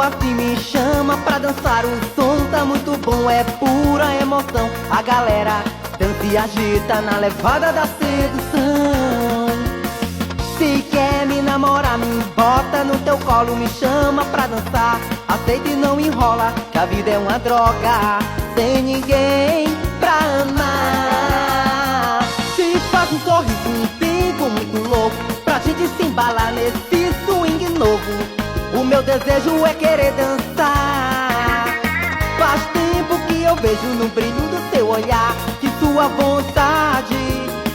assim me chama pra dançar. O som tá muito bom, é pura emoção. A galera dança e agita na levada da sedução. Se quer me namorar, me bota no teu colo, me chama pra dançar. Aceita e não enrola, que a vida é uma droga, sem ninguém pra amar. Te faz um sorriso, um pingo muito louco, pra gente se embalar nesse swing novo. O meu desejo é querer dançar. Faz tempo que eu vejo no brilho do teu olhar que tua vontade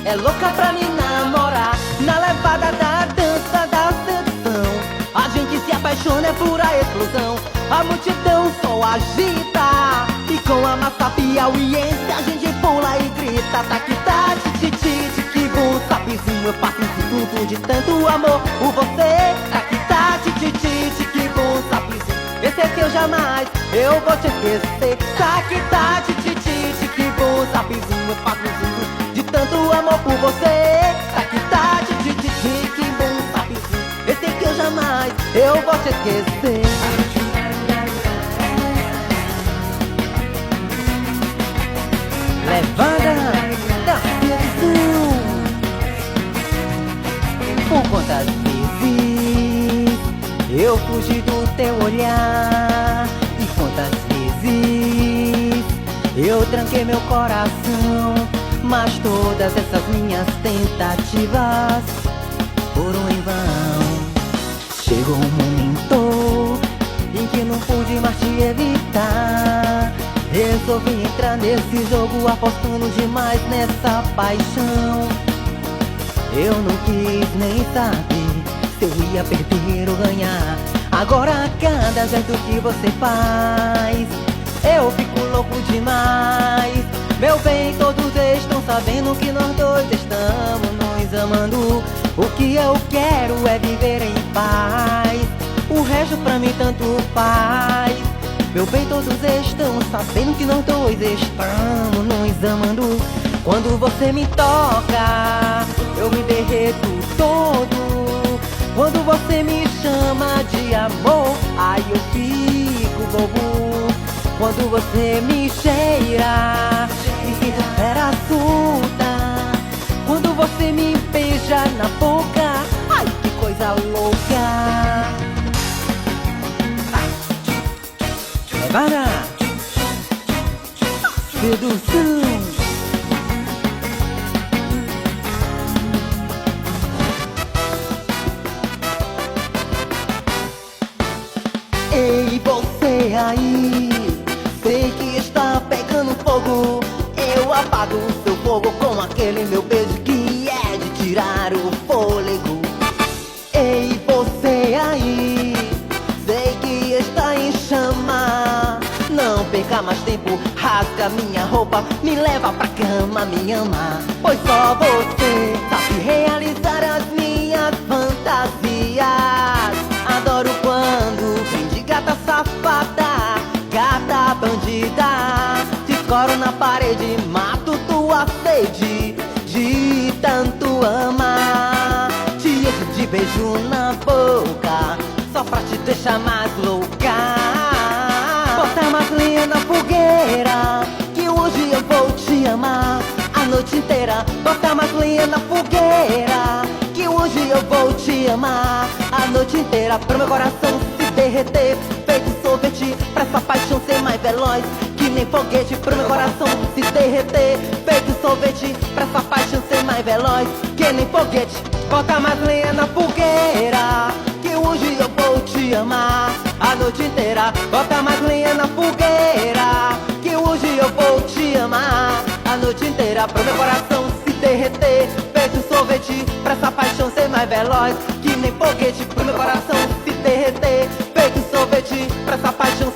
é louca pra me namorar. Na levada da dança da sedução, a gente se apaixona, é pura explosão. A multidão só agita, e com a massa piauiense a gente pula e grita. Taquita, titi, que bom sapezinho, eu passo um segundo de tanto amor por você. Taquita, titi, que bom sapezinho, esse é que eu jamais, eu vou te esquecer. Taquita, titi, que bom sapezinho, eu passo um segundo de tanto amor por você. Taquita, titi, que bom sapezinho, esse é que eu jamais, eu vou te esquecer. Levada da sedução. Por quantas vezes eu fugi do teu olhar, e quantas vezes eu tranquei meu coração. Mas todas essas minhas tentativas foram em vão. Chegou um momento em que não pude mais te evitar. Resolvi entrar nesse jogo apostando demais nessa paixão. Eu não quis nem saber se eu ia perder ou ganhar. Agora a cada jeito que você faz, eu fico louco demais. Meu bem, todos estão sabendo que nós dois estamos nos amando. O que eu quero é viver em paz, o resto pra mim tanto faz. Meu bem, todos estão sabendo que nós dois estamos nos amando. Quando você me toca, eu me derreto todo. Quando você me chama de amor, aí eu fico bobo. Quando você me cheira e fica fera solta. Quando você me beija na boca, ai que coisa louca. Levada sedução. Ei, você aí, sei que está pegando fogo. Eu apago o seu fogo com aquele meu beijo que é de tirar o fôlego. Ei, você aí, sei que está em chama. Não perca mais tempo, rasga minha roupa, me leva pra cama, me ama. Pois só você sabe realizar as minhas fantasias. Adoro quando vem de gata safada, gata bandida. Te escoro na parede, mato tua sede de tanto amar. Te encho de beijo na boca, só pra te deixar mais louca. Bota mais lenha na fogueira, que hoje eu vou te amar a noite inteira. Bota mais lenha na fogueira, que hoje eu vou te amar a noite inteira. Pro meu coração se derreter, feito sorvete, pra essa paixão ser mais veloz que nem foguete. Pro meu coração se derreter, feito sorvete, pra essa paixão ser mais veloz que nem foguete. Bota mais lenha na fogueira, que hoje eu vou te amar a noite inteira. Bota mais lenha na fogueira, que hoje eu vou te amar a noite inteira. Pro meu coração se derreter, feito sorvete, pra essa paixão ser mais veloz que nem foguete. Pro meu coração se derreter, feito sorvete, pra essa paixão